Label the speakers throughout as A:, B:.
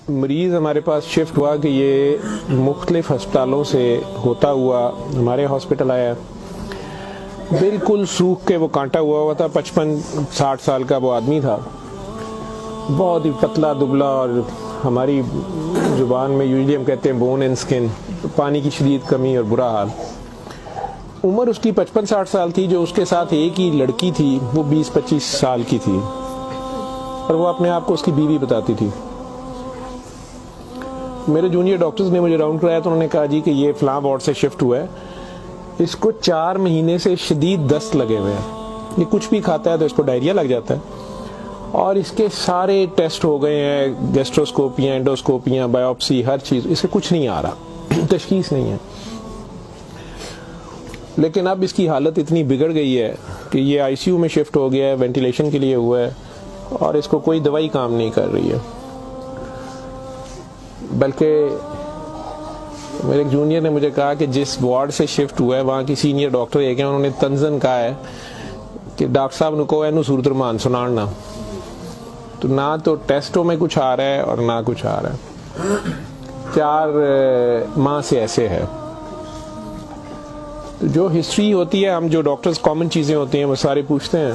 A: मरीज़ हमारे पास शिफ्ट हुआ कि ये मुख्तलिफ अस्पतालों से होता हुआ हमारे हॉस्पिटल आया। बिल्कुल सूख के वो कांटा हुआ था। 55-60 साल का वो आदमी था, बहुत ही पतला दुबला, और हमारी ज़ुबान में यूजुअली हम कहते हैं बोन एंड स्किन, पानी की शदीद कमी और बुरा हाल। उम्र उसकी 55-60 साल थी। जो उसके साथ एक ही लड़की थी वो 20-25 साल की थी, और वो अपने आप को उसकी बीवी बताती थी। मेरे जूनियर डॉक्टर्स ने मुझे राउंड कराया तो उन्होंने कहा जी कि ये फ़लाँ वार्ड से शिफ्ट हुआ है, इसको 4 महीने से शदीद दस्त लगे हुए हैं, ये कुछ भी खाता है तो इसको डायरिया लग जाता है, और इसके सारे टेस्ट हो गए हैं, गैस्ट्रोस्कोपियाँ, एंडोस्कोपियाँ, बायोप्सी, हर चीज़, इसे कुछ नहीं आ रहा, तशखीस नहीं है। लेकिन अब इसकी हालत इतनी बिगड़ गई है कि ये आईसीयू में शिफ्ट हो गया है, वेंटिलेशन के लिए हुआ है, और इसको कोई दवाई काम नहीं कर रही है। बल्कि मेरे एक जूनियर ने मुझे कहा कि जिस वार्ड से शिफ्ट हुआ है वहाँ की सीनियर डॉक्टर एक है, उन्होंने तंजन कहा है कि डॉक्टर साहब ने कहो एनू सूरत रमान सुनाना। तो ना तो टेस्टों में कुछ आ रहा है और ना कुछ आ रहा है। 4 माह से ऐसे है। तो जो हिस्ट्री होती है, हम जो डॉक्टर्स कॉमन चीज़ें होती हैं वो सारे पूछते हैं।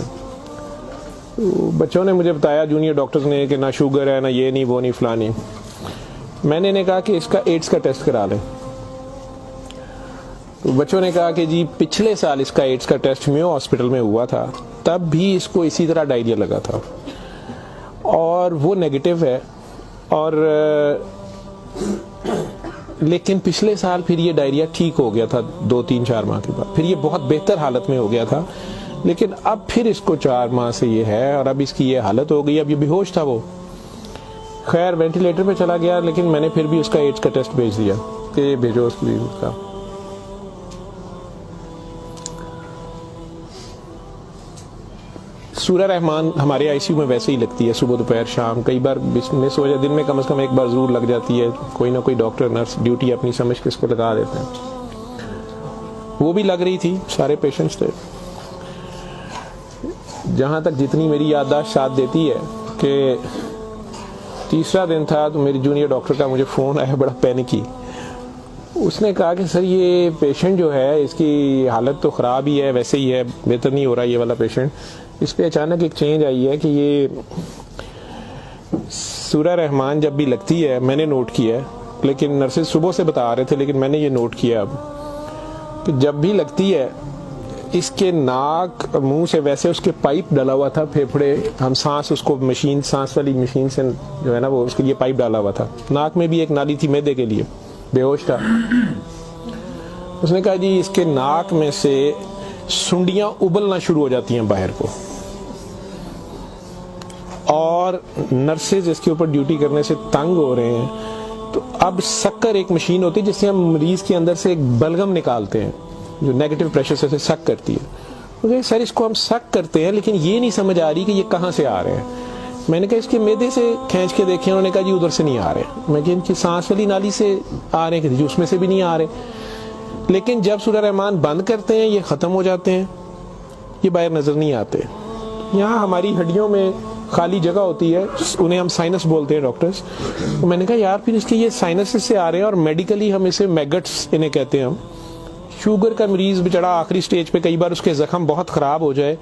A: तो बच्चों ने मुझे बताया, जूनियर डॉक्टर्स ने, कि ना शुगर है, ना ये नहीं, वो नहीं, फलानी। मैंने इन्हें कहा कि इसका एड्स का टेस्ट करा लें। तो बच्चों ने कहा कि जी पिछले साल इसका एड्स का टेस्ट मेयो हॉस्पिटल में हुआ था, तब भी इसको इसी तरह डायरिया लगा था और वो नेगेटिव है, और लेकिन पिछले साल फिर ये डायरिया ठीक हो गया था 2-3-4 माह के बाद, फिर ये बहुत बेहतर हालत में हो गया था। लेकिन अब फिर इसको 4 माह से ये है, और अब इसकी ये हालत हो गई। अब ये बेहोश था वो, खैर वेंटिलेटर पे चला गया, लेकिन मैंने फिर भी उसका एड्स का टेस्ट भेज दिया कि भेजो उसका। सूरा रहमान हमारे आईसीयू में वैसे ही लगती है, सुबह दोपहर शाम, कई बार मिस हो जाए, दिन में कम से कम एक बार जरूर लग जाती है। कोई ना कोई डॉक्टर नर्स ड्यूटी अपनी समझ के इसको लगा देते हैं। वो भी लग रही थी, सारे पेशेंट्स थे। जहाँ तक जितनी मेरी याददाश्त साथ देती है कि तीसरा दिन था तो मेरी जूनियर डॉक्टर का मुझे फ़ोन आया, बड़ा पैनिकी। उसने कहा कि सर ये पेशेंट जो है इसकी हालत तो ख़राब ही है, वैसे ही है, बेहतर नहीं हो रहा ये वाला पेशेंट। इस पर अचानक एक चेंज आई है कि ये सूरा रहमान जब भी लगती है, मैंने नोट किया है, लेकिन नर्सेज सुबह से बता रहे थे, लेकिन मैंने ये नोट किया अब कि जब भी लगती है इसके नाक मुंह से वैसे उसके पाइप डाला हुआ था, फेफड़े, हम सांस उसको मशीन, सांस वाली मशीन से जो है ना वो उसके लिए पाइप डाला हुआ था, नाक में भी एक नाली थी मैदे के लिए, बेहोश था। उसने कहा जी इसके नाक में से सुंडियां उबलना शुरू हो जाती हैं बाहर को, और नर्सेज इसके ऊपर ड्यूटी करने से तंग हो रहे हैं। तो अब शक्कर एक मशीन होती है जिससे हम मरीज के अंदर से एक बलगम निकालते हैं जो नेगेटिव प्रेशर से सक करती है। मुझे सर इसको हम सक करते हैं, लेकिन ये नहीं समझ आ रही कि ये कहाँ से आ रहे हैं। मैंने कहा इसके मैदे से खींच के देखे, उन्होंने कहा जी उधर से नहीं आ रहे। मैं इनकी सांस वाली नाली से आ रहे हैं, उसमें से भी नहीं आ रहे। लेकिन जब सूरा रहमान बंद करते हैं ये ख़त्म हो जाते हैं, ये बाहर नज़र नहीं आते। यहाँ हमारी हड्डियों में खाली जगह होती है, उन्हें हम साइनस बोलते हैं डॉक्टर्स। तो मैंने कहा यार फिर इसके ये साइनस से आ रहे हैं, और मेडिकली हम इसे मैगट्स इन्हें कहते हैं हम। शुगर का मरीज बेचारा आखिरी स्टेज पे, कई बार उसके जख्म बहुत ख़राब हो जाए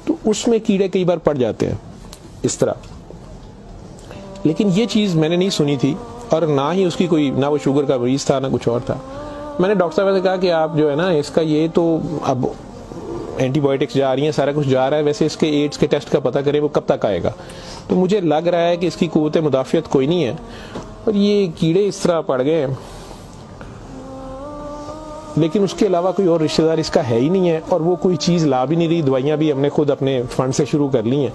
A: तो उसमें कीड़े कई बार पड़ जाते हैं इस तरह। लेकिन ये चीज़ मैंने नहीं सुनी थी, और ना ही उसकी कोई, ना वो शुगर का मरीज था ना कुछ और था। मैंने डॉक्टर साहब से कहा कि आप जो है ना इसका ये तो अब एंटीबायोटिक्स जा रही हैं, सारा कुछ जा रहा है, वैसे इसके एड्स के टेस्ट का पता करें वो कब तक आएगा। तो मुझे लग रहा है कि इसकी क़ुव्वत मुदाफ़ियत कोई नहीं है, और ये कीड़े इस तरह पड़ गए हैं, लेकिन उसके अलावा कोई और रिश्तेदार इसका है ही नहीं है, और वो कोई चीज़ ला भी नहीं रही। दवाइयाँ भी हमने खुद अपने फंड से शुरू कर ली हैं।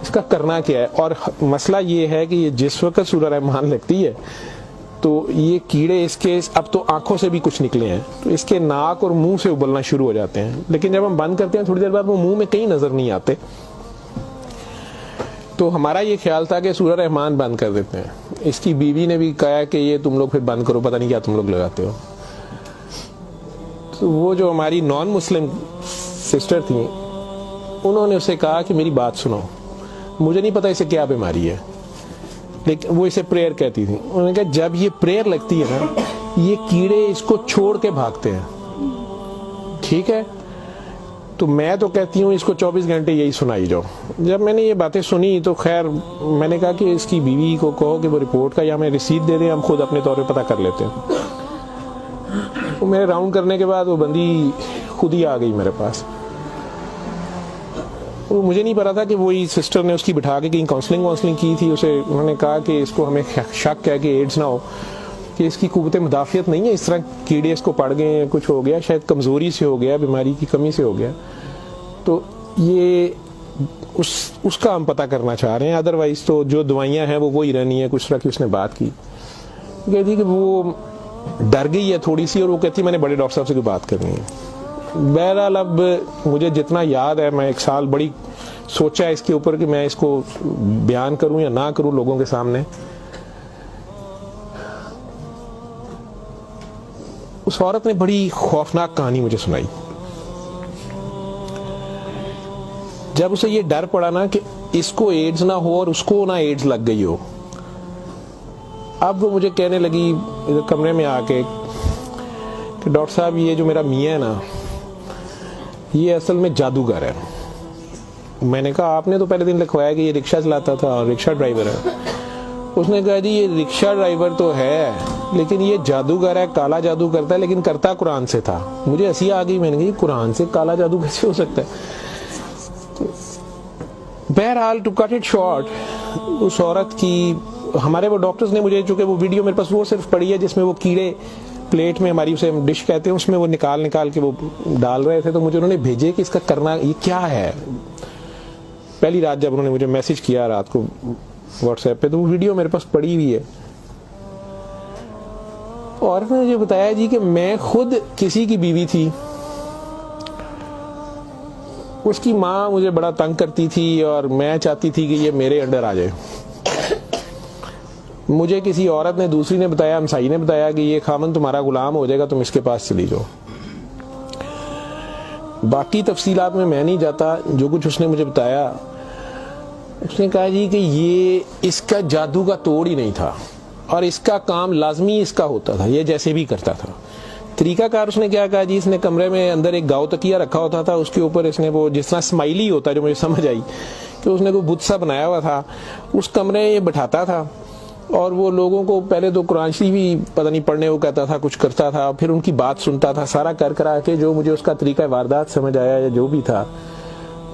A: इसका करना क्या है? और मसला ये है कि ये जिस वक्त सूरा रहमान लगती है तो ये कीड़े इसके अब तो आंखों से भी कुछ निकले हैं, तो इसके नाक और मुंह से उबलना शुरू हो जाते हैं। लेकिन जब हम बंद करते हैं थोड़ी देर बाद वो मुंह में कहीं नजर नहीं आते। तो हमारा ये ख्याल था कि सूरा रहमान बंद कर देते हैं। इसकी बीवी ने भी कहा कि ये तुम लोग फिर बंद करो, पता नहीं क्या तुम लोग लगाते हो। तो वो जो हमारी नॉन मुस्लिम सिस्टर थी, उन्होंने उसे कहा कि मेरी बात सुनो, मुझे नहीं पता इसे क्या बीमारी है, लेकिन वो इसे प्रेयर कहती थी। उन्होंने कहा जब ये प्रेयर लगती है ना, ये कीड़े इसको छोड़ के भागते हैं, ठीक है। तो मैं तो कहती हूँ इसको 24 घंटे यही सुनाई जाओ। जब मैंने ये बातें सुनी तो खैर मैंने कहा कि इसकी बीवी को कहो कि वो रिपोर्ट का या हमें रसीद दे दें, हम खुद अपने तौर पे पता कर लेते हैं। तो मेरे राउंड करने के बाद वो बंदी खुद ही आ गई मेरे पास। तो मुझे नहीं पता था कि वही सिस्टर ने उसकी बिठा के कहीं काउंसलिंग की थी। उसे उन्होंने कहा कि इसको हमें शक है कि एड्स ना हो, कि इसकी कुव्वत मुदाफ़ियत नहीं है, इस तरह कीड़े इसको पड़ गए, कुछ हो गया, शायद कमज़ोरी से हो गया, बीमारी की कमी से हो गया। तो ये उसका हम पता करना चाह रहे हैं। अदरवाइज़ तो जो दवाइयाँ हैं वो वही रहनी है। कुछ तरह की उसने बात की, कहती कि वो डर गई है थोड़ी सी, और वो कहती मैंने बड़े डॉक्टर साहब से कोई बात करनी है। बहरहाल अब मुझे जितना याद है, मैं 1 साल बड़ी सोचा है इसके ऊपर कि मैं इसको बयान करूं या ना करूं लोगों के सामने। उस औरत ने बड़ी खौफनाक कहानी मुझे सुनाई। जब उसे ये डर पड़ा ना कि इसको एड्स ना हो और उसको ना एड्स लग गई हो, अब वो मुझे कहने लगी इधर कमरे में आके कि डॉक्टर साहब ये जो मेरा मियाँ है ना, ये असल में जादूगर है। मैंने कहा आपने तो पहले दिन लिखवाया कि ये रिक्शा चलाता था और रिक्शा ड्राइवर है। उसने कहा जी ये रिक्शा ड्राइवर तो है, लेकिन ये जादूगर है, काला जादू करता है, लेकिन करता कुरान से था। मुझे हंसी आ गई, मैंने कहा कुरान से काला जादू कैसे हो सकता है। बहरहाल टू कट इट शॉर्ट, उस औरत की हमारे वो डॉक्टर्स ने मुझे, चूंकि वो वीडियो मेरे पास वो सिर्फ पड़ी है जिसमें वो कीड़े प्लेट में, हमारी उसे हम डिश कहते हैं, उसमें वो निकाल के वो डाल रहे थे, तो मुझे उन्होंने भेजे कि इसका करना ये क्या है। पहली रात जब उन्होंने मुझे मैसेज किया रात को व्हाट्सएप पे, तो वो वीडियो मेरे पास पड़ी हुई है। और उसने मुझे बताया जी कि मैं खुद किसी की बीवी थी, उसकी माँ मुझे बड़ा तंग करती थी और मैं चाहती थी कि ये मेरे अंडर आ जाए। मुझे किसी औरत ने, दूसरी ने बताया, हमसाई ने बताया कि ये खामन तुम्हारा गुलाम हो जाएगा, तुम इसके पास चली जाओ। बाकी तफसीलात में मैं नहीं जाता, जो कुछ उसने मुझे बताया, उसने कहा जी कि ये इसका जादू का तोड़ ही नहीं था और इसका काम लाजमी इसका होता था, ये जैसे भी करता था। तरीकाकार उसने क्या कहा जी, इसने कमरे में अंदर एक गाव तकिया रखा होता था, उसके ऊपर इसने वो जिस तरह स्माइली होता है, जो मुझे समझ आई कि उसने कोई बुत सा बनाया हुआ था, उस कमरे में ये बैठाता था और वो लोगों को पहले तो कुरान शरीफ भी पता नहीं पढ़ने वो कहता था, कुछ करता था, फिर उनकी बात सुनता था, सारा कर करा के जो मुझे उसका तरीका वारदात समझ आया या जो भी था।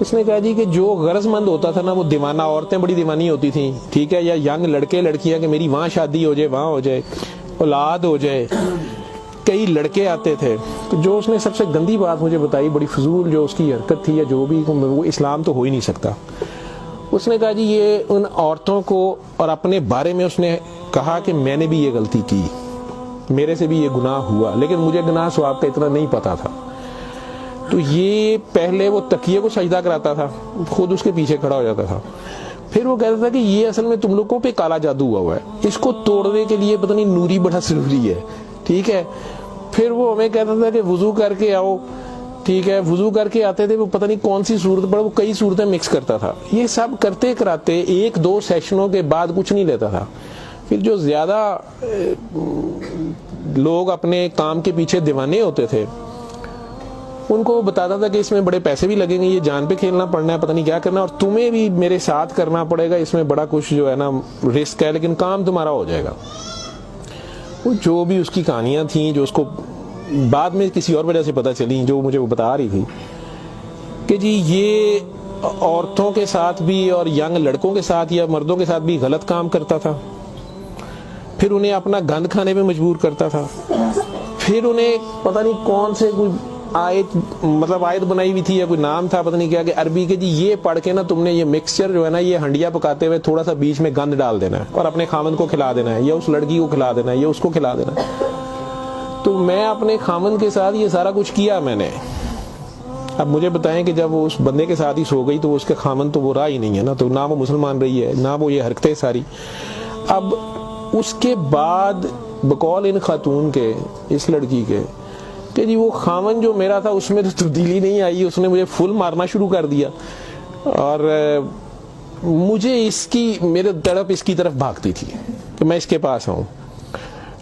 A: उसने कहा जी कि जो गरजमंद होता था ना, वो दीवाना, औरतें बड़ी दीवानी होती थी, ठीक है, या यंग लड़के लड़कियां कि मेरी वहाँ शादी हो जाए, वहाँ हो जाए, औलाद हो जाए, कई लड़के आते थे। तो जो उसने सबसे गंदी बात मुझे बताई, बड़ी फजूल जो उसकी हरकत थी या जो भी, वो इस्लाम तो हो ही नहीं सकता। उसने कहा जी ये उन औरतों को, और अपने बारे में उसने कहा कि मैंने भी ये गलती की, मेरे से भी ये गुनाह हुआ, लेकिन मुझे गुनाह सवाब का इतना नहीं पता था। तो ये पहले वो तकिए को सजदा कराता था, खुद उसके पीछे खड़ा हो जाता था, फिर वो कहता था कि ये असल में तुम लोगों पे काला जादू हुआ है, इसको तोड़ने के लिए पता नहीं नूरी बड़ा जरूरी है, ठीक है। फिर वो हमें कहता था कि वुजू करके आओ, ठीक है, वुजू करके आते थे, वो पता नहीं कौन सी सूरत पर वो कई सूरतें मिक्स करता था। ये सब करते कराते 1-2 सेशनों के बाद कुछ नहीं लेता था। फिर जो ज्यादा लोग अपने काम के पीछे दीवाने होते थे, उनको वो बताता था कि इसमें बड़े पैसे भी लगेंगे, ये जान पे खेलना पड़ना है, पता नहीं क्या करना, और तुम्हें भी मेरे साथ करना पड़ेगा, इसमें बड़ा कुछ जो है ना रिस्क है, लेकिन काम तुम्हारा हो जाएगा। वो जो भी उसकी कहानियां थी, जो उसको बाद में किसी और वजह से पता चली, जो मुझे वो बता रही थी कि जी ये औरतों के साथ भी और यंग लड़कों के साथ या मर्दों के साथ भी गलत काम करता था, फिर उन्हें अपना गंद खाने पे मजबूर करता था, फिर उन्हें पता नहीं कौन से कोई आयत बनाई हुई थी या कोई नाम था, पता नहीं क्या, कि अरबी के जी ये पढ़ के ना तुमने ये मिक्सचर जो है ना, ये हंडिया पकाते हुए थोड़ा सा बीच में गंद डाल देना है और अपने खामन को खिला देना है, या उस लड़की को खिला देना है, या उसको खिला देना है। तो मैं अपने खामन के साथ ये सारा कुछ किया मैंने। अब मुझे बताएं कि जब वो उस बंदे के साथ ही सो गई तो उसके खामन तो वो रहा ही नहीं है ना, तो ना वो मुसलमान रही है, ना वो ये हरकतें सारी। अब उसके बाद बकौल इन खातून के, इस लड़की के, कि जी वो खामन जो मेरा था उसमें तो तब्दीली नहीं आई, उसने मुझे फुल मारना शुरू कर दिया। और मुझे इसकी, मेरे तड़प इसकी तरफ भागती थी कि मैं इसके पास आऊँ।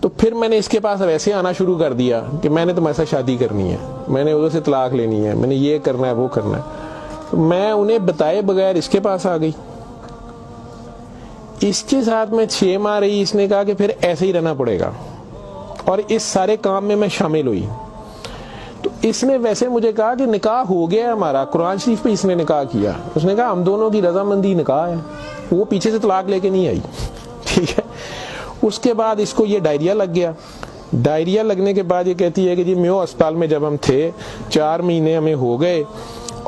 A: तो फिर मैंने इसके पास वैसे आना शुरू कर दिया कि मैंने तुम्हारे साथ शादी करनी है, मैंने उधर से तलाक लेनी है, मैंने ये करना है वो करना है। तो मैं उन्हें बताए बगैर इसके पास आ गई। इसके साथ में 6 माह रही। इसने कहा कि फिर ऐसे ही रहना पड़ेगा, और इस सारे काम में मैं शामिल हुई। तो इसने वैसे मुझे कहा कि निकाह हो गया हमारा, कुरान शरीफ पे इसने निकाह किया। उसने कहा हम दोनों की रजामंदी निकाह है, वो पीछे से तलाक लेके नहीं आई। ठीक है। उसके बाद इसको ये डायरिया लग गया। डायरिया लगने के बाद ये कहती है कि जी मेयो अस्पताल में जब हम थे 4 महीने हमें हो गए,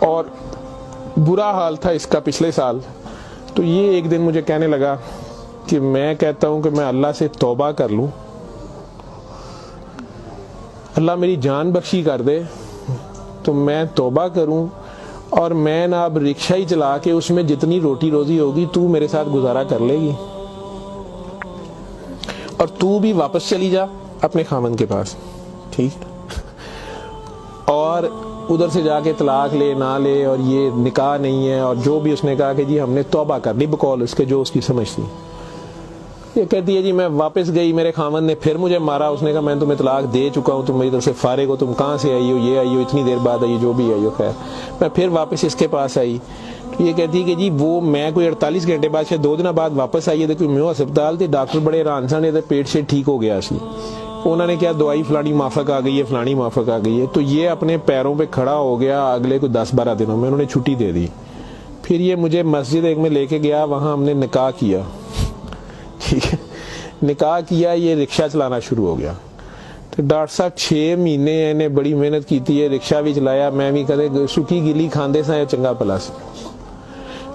A: और बुरा हाल था इसका पिछले साल। तो ये एक दिन मुझे कहने लगा कि मैं कहता हूं कि मैं अल्लाह से तौबा कर लूं, अल्लाह मेरी जान बख्शी कर दे, तो मैं तौबा करूं और मैं ना अब रिक्शा ही चला के उसमें जितनी रोटी रोजी होगी तू मेरे साथ गुजारा कर लेगी, और तू भी वापस चली जा अपने खामन के पास। ठीक। और उधर से जाके तलाक ले ना ले, और ये निकाह नहीं है, और जो भी उसने कहा कि जी हमने तौबा कर ली बकौल उसके जो उसकी समझ थी। ये कहती है जी मैं वापस गई, मेरे खामन ने फिर मुझे मारा। उसने कहा मैं तुम्हें तलाक दे चुका हूँ, तुम मेरी तरफ से फारिग हो, तुम कहाँ से आई हो, ये आई हो, इतनी देर बाद आई हो, जो भी आई हो। खैर मैं फिर वापस इसके पास आई। तो ये कहती है कि जी वो मैं कोई 48 घंटे बाद, शायद 2 दिन बाद वापस आई है। देखो मैं अस्पताल थे, डॉक्टर बड़े हैरान थे, पेट से ठीक हो गया सी। उन्होंने क्या दवाई फलानी माफक आ गई है, फलानी माफक आ गई है। तो ये अपने पैरों पे खड़ा हो गया। अगले कोई 10-12 दिनों में उन्होंने छुट्टी दे दी। फिर ये मुझे मस्जिद एक में लेके गया, वहां हमने निकाह किया। ठीक है। निकाह किया, ये रिक्शा चलाना शुरू हो गया। तो डॉक्टर साहब 6 महीने इन्हें बड़ी मेहनत की थी, रिक्शा भी चलाया, मैं भी कदे सुखी गिली खांदे सा चंगा भला सी।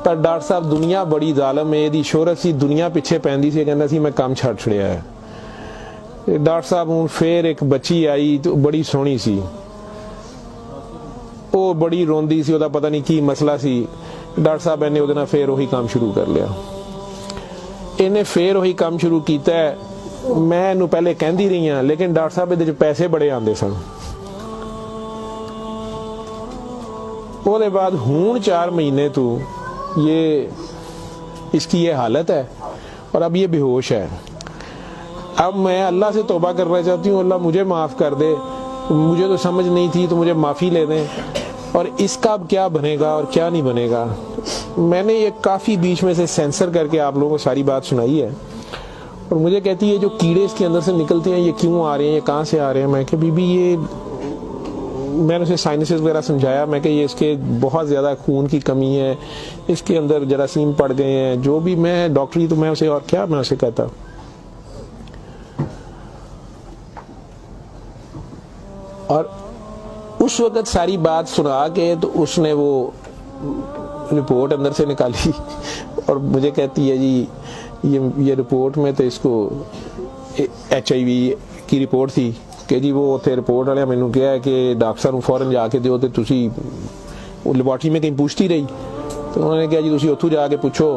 A: पर डॉक्टर साहब दुनिया बड़ी जालम है, यदी शोहरत सी दुनिया पिछे पैंदी सी, कहना सी मैं काम छड़ छड़िया है। डॉक्टर साहब हूँ फिर एक बच्ची आई, तो बड़ी सोहनी सी, वो बड़ी रोंदी सी, ओदा पता नहीं की मसला सी। डॉक्टर साहब ने ਉਹਦੇ ਨਾਲ फिर वही काम शुरू कर लिया। इन्हें फिर वही काम शुरू किया है। मैं इनू पहले कहती रही हाँ, लेकिन डॉक्टर साहब ਇਹਦੇ पैसे बड़े आते सन। ਉਹਦੇ बाद हूँ 4 महीने तो ये इसकी ये हालत है, और अब ये बेहोश है। अब मैं अल्लाह से तौबा करना चाहती हूँ, अल्लाह मुझे माफ़ कर दे, मुझे तो समझ नहीं थी, तो मुझे माफ़ी ले दें, और इसका अब क्या बनेगा और क्या नहीं बनेगा। मैंने ये काफ़ी बीच में से सेंसर करके आप लोगों को सारी बात सुनाई है। और मुझे कहती है जो कीड़े इसके अंदर से निकलते हैं ये क्यों आ रहे हैं, ये कहाँ से आ रहे हैं। मैं कि बीबी ये, मैंने उसे साइनसेस वगैरह समझाया। मैं कि ये इसके बहुत ज़्यादा खून की कमी है, इसके अंदर जरासीम पड़ गए हैं, जो भी। मैं डॉक्टरी तो मैं उसे और क्या मैं उसे कहता। और उस वक्त सारी बात सुना के तो उसने वो रिपोर्ट अंदर से निकाली, और मुझे कहती है जी ये रिपोर्ट में तो इसको HIV की रिपोर्ट थी कि जी वो उत्थे रिपोर्ट वाले मैनू कहा है कि डॉक्टर साहब फौरन जाके दिओ, तो तुसी वो लेबोरेटरी में कहीं पूछती रही। तो उन्होंने कहा जी तुसी उत्थों जाके पूछो।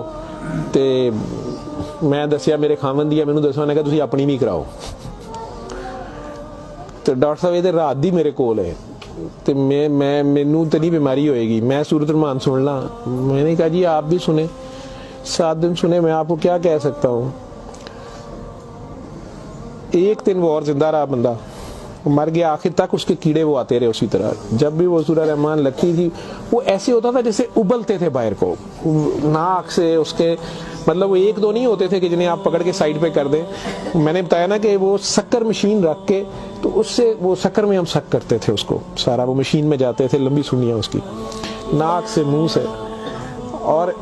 A: तो मैं दसिया मेरे खामन दी मैनू दसो, उन्होंने कहा तुसी अपनी भी कराओ। तो डॉक्टर साहब ये रात दी मेरे कोल है, तो मैं मैनू तो नहीं बीमारी होएगी, मैं सूरत रहमान सुन ला। मैंने कहा जी आप भी सुने, 7 दिन सुने, मैं आपको क्या कह सकता हूँ। 1 दिन वो और जिंदा रहा, बंदा मर गया। आखिर तक उसके कीड़े वो आते रहे उसी तरह। जब भी वो सूरह रहमान लगती थी वो ऐसे होता था जैसे उबलते थे बाहर को, नाक से उसके, मतलब वो 1-2 नहीं होते थे कि जिन्हें आप पकड़ के साइड पे कर दें। मैंने बताया ना कि वो शक्कर मशीन रख के, तो उससे वो शक्कर में हम शक करते थे उसको सारा, वो मशीन में जाते थे, लंबी सुनियाँ उसकी नाक से मुंह से। और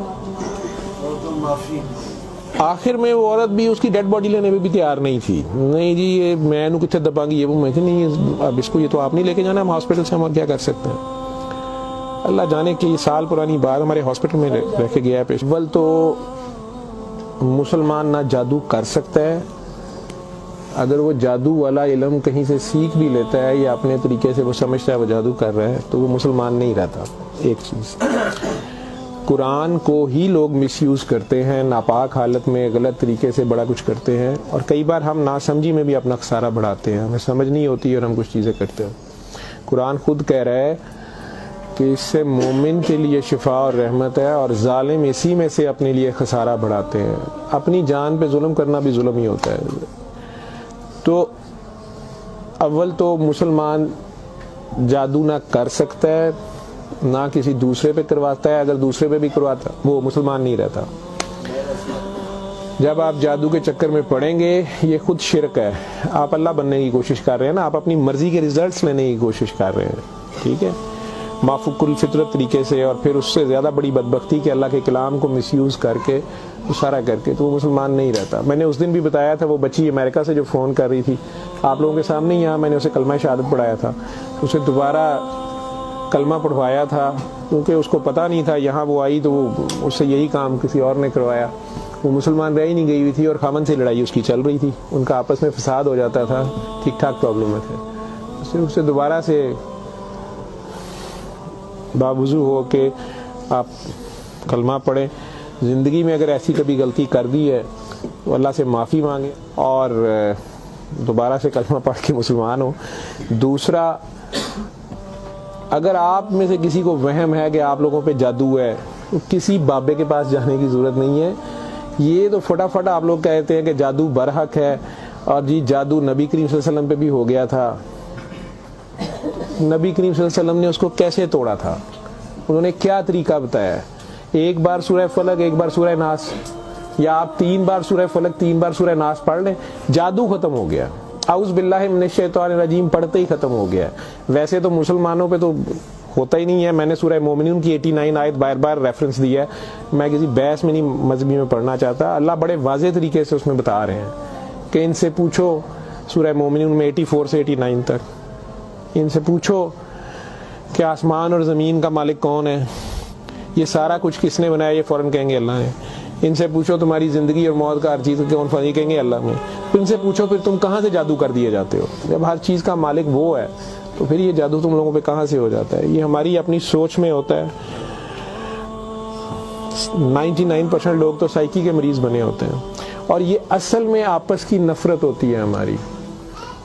A: आखिर में वो औरत भी उसकी डेड बॉडी लेने में भी तैयार नहीं थी। नहीं जी ये मैं नू कितने दबांगी, ये वो। मैं नहीं, अब इसको ये तो आप नहीं लेके जाना, हम हॉस्पिटल से हम क्या कर सकते हैं। अल्लाह जाने की साल पुरानी बात हमारे हॉस्पिटल में रह के गया है पेश। अव्वल तो मुसलमान ना जादू कर सकता है, अगर वो जादू वाला इल्म कहीं से सीख भी लेता है या अपने तरीके से वो समझता है वो जादू कर रहा है, तो वो मुसलमान नहीं रहता। एक चीज़, कुरान को ही लोग मिसयूज करते हैं, नापाक हालत में गलत तरीके से बड़ा कुछ करते हैं, और कई बार हम नासमझी में भी अपना खसारा बढ़ाते हैं, हमें समझ नहीं होती और हम कुछ चीज़ें करते हैं। कुरान खुद कह रहा है कि इससे मोमिन के लिए शिफा और रहमत है, और जालिम इसी में से अपने लिए खसारा बढ़ाते हैं। अपनी जान पे जुल्म करना भी जुल्म ही होता है। तो अव्वल तो मुसलमान जादू ना कर सकता है, ना किसी दूसरे पे करवाता है। अगर दूसरे पे भी करवाता वो मुसलमान नहीं रहता। जब आप जादू के चक्कर में पड़ेंगे, ये खुद शिरक है। आप अल्लाह बनने की कोशिश कर रहे हैं ना, आप अपनी मर्जी के रिजल्ट्स लेने की कोशिश कर रहे हैं, ठीक है, माफुकुल फितरत तरीके से, और फिर उससे ज़्यादा बड़ी बदबख्ती कि अल्लाह के कलाम को मिसयूज़ करके, इशारा करके, तो वो मुसलमान नहीं रहता। मैंने उस दिन भी बताया था, वो बच्ची अमेरिका से जो फ़ोन कर रही थी, आप लोगों के सामने यहाँ मैंने उसे कलमा शहादत पढ़ाया था, उसे दोबारा कलमा पढ़वाया था, क्योंकि उसको पता नहीं था। यहाँ वो आई तो उससे यही काम किसी और ने करवाया। वो मुसलमान रह ही नहीं गई हुई थी, और खामन से लड़ाई उसकी चल रही थी, उनका आपस में फसाद हो जाता था, ठीक ठाक प्रॉब्लम में थे। उससे दोबारा से बावजू हो के आप कलमा पढ़ें। ज़िंदगी में अगर ऐसी कभी गलती कर दी है तो अल्लाह से माफ़ी मांगे और दोबारा से कलमा पढ़ के मुसलमान हो। दूसरा, अगर आप में से किसी को वहम है कि आप लोगों पे जादू है, तो किसी बाबे के पास जाने की ज़रूरत नहीं है। ये तो फटाफट आप लोग कहते हैं कि जादू बरहक है, और जी जादू नबी करीम सल्लल्लाहु अलैहि वसल्लम पे भी हो गया था। नबी करीम सल्लल्लाहु अलैहि वसल्लम ने उसको कैसे तोड़ा था, उन्होंने क्या तरीका बताया? एक बार सूरह फलक, एक बार सूरह नास, या आप 3 बार सूरह फलक 3 बार सूरह नास पढ़ लें, जादू खत्म हो गया। औज़ बिल्लाहि मिनश शैतानिर रजीम पढ़ते ही खत्म हो गया। वैसे तो मुसलमानों पे तो होता ही नहीं है। मैंने सूरह मोमिनून की 89 आयत बार बार रेफरेंस दिया है। मैं किसी बहस में नहीं मजहबी में पढ़ना चाहता। अल्लाह बड़े वाज़ेह तरीके से उसमें बता रहे हैं कि इनसे पूछो, सूरह मोमिनून में 84 से 89 तक, इनसे पूछो कि आसमान और ज़मीन का मालिक कौन है, ये सारा कुछ किसने बनाया? ये फ़ौरन कहेंगे अल्लाह ने। इनसे पूछो तुम्हारी ज़िंदगी और मौत का हर चीज़ कौन फनी, कहेंगे अल्लाह ने। फिर इनसे पूछो फिर तुम कहाँ से जादू कर दिए जाते हो? जब हर चीज़ का मालिक वो है तो फिर ये जादू तुम लोगों पे कहाँ से हो जाता है? ये हमारी अपनी सोच में होता है। 99% लोग तो साइकी के मरीज बने होते हैं, और ये असल में आपस की नफरत होती है।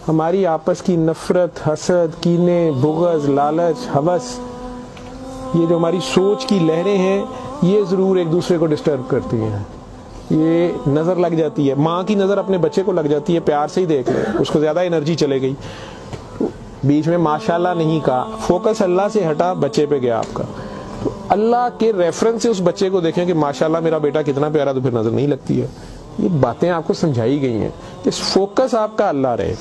A: हमारी आपस की नफरत, हसद, कीने, बुग़्ज़, लालच, हवस, ये जो हमारी सोच की लहरें हैं, ये ज़रूर एक दूसरे को डिस्टर्ब करती हैं। ये नज़र लग जाती है, माँ की नज़र अपने बच्चे को लग जाती है, प्यार से ही देख ले, उसको ज़्यादा एनर्जी चले गई, बीच में माशाल्लाह नहीं कहा, फोकस अल्लाह से हटा, बच्चे पे गया आपका। तो अल्लाह के रेफरेंस से उस बच्चे को देखें कि माशाल्लाह मेरा बेटा कितना प्यारा, तो फिर नज़र नहीं लगती है। ये बातें आपको समझाई गई हैं कि फोकस आपका अल्लाह रहे।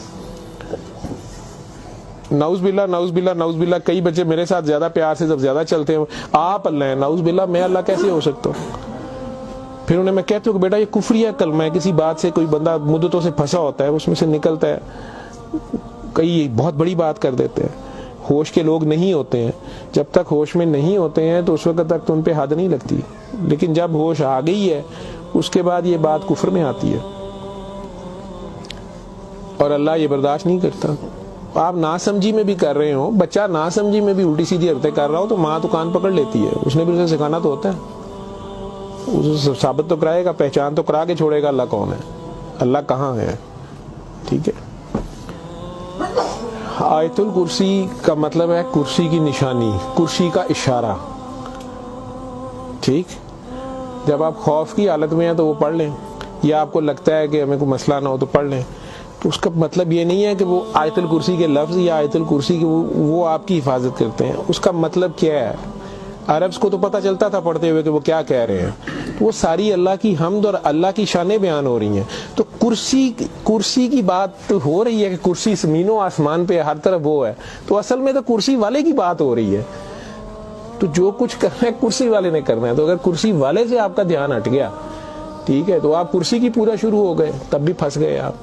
A: नाउज़ बिल्ला, कई बच्चे मेरे साथ ज्यादा प्यार से जब ज्यादा चलते हैं, आप अल्लाह है, नाउज़ बिल्ला मैं अल्लाह कैसे हो सकता हूँ? फिर उन्हें मैं कहती हूँ कि बेटा ये कुफरिया कलमा है। किसी बात से कोई बंदा मुद्दतों से फंसा होता है, उसमें से निकलता है, कई बहुत बड़ी बात कर देते हैं। होश के लोग नहीं होते हैं, जब तक होश में नहीं होते हैं तो उस वक्त तक तो उन पे हद नहीं लगती, लेकिन जब होश आ गई है उसके बाद ये बात कुफर में आती है, और अल्लाह ये बर्दाश्त नहीं करता। आप नासमझी में भी कर रहे हो, बच्चा नासमझी में भी उल्टी सीधी हरकतें कर रहा हो, तो माँ तो कान पकड़ लेती है, उसने भी उसे सिखाना तो होता है, उसे साबित तो कराएगा, पहचान तो करा के छोड़ेगा अल्लाह कौन है, अल्लाह कहाँ है। ठीक है, आयतुल कुर्सी का मतलब है कुर्सी की निशानी, कुर्सी का इशारा। ठीक, जब आप खौफ की हालत में हैं तो वो पढ़ लें, या आपको लगता है कि हमें कोई मसला ना हो तो पढ़ लें। तो उसका मतलब ये नहीं है कि वो आयतुल कुर्सी के लफ्ज़ या आयतुल कुर्सी के वो आपकी हिफाजत करते हैं। उसका मतलब क्या है? अरब्स को तो पता चलता था पढ़ते हुए कि वो क्या कह रहे हैं, तो वो सारी अल्लाह की हम्द और अल्लाह की शानें बयान हो रही हैं। तो कुर्सी की बात तो हो रही है कि कुर्सी ज़मीनों आसमान पे हर तरफ वो है, तो असल में तो कुर्सी वाले की बात हो रही है। तो जो कुछ करना है कुर्सी वाले ने करना है। तो अगर कुर्सी वाले से आपका ध्यान हट गया, ठीक है, तो आप कुर्सी की पूजा शुरू हो गए, तब भी फंस गए आप।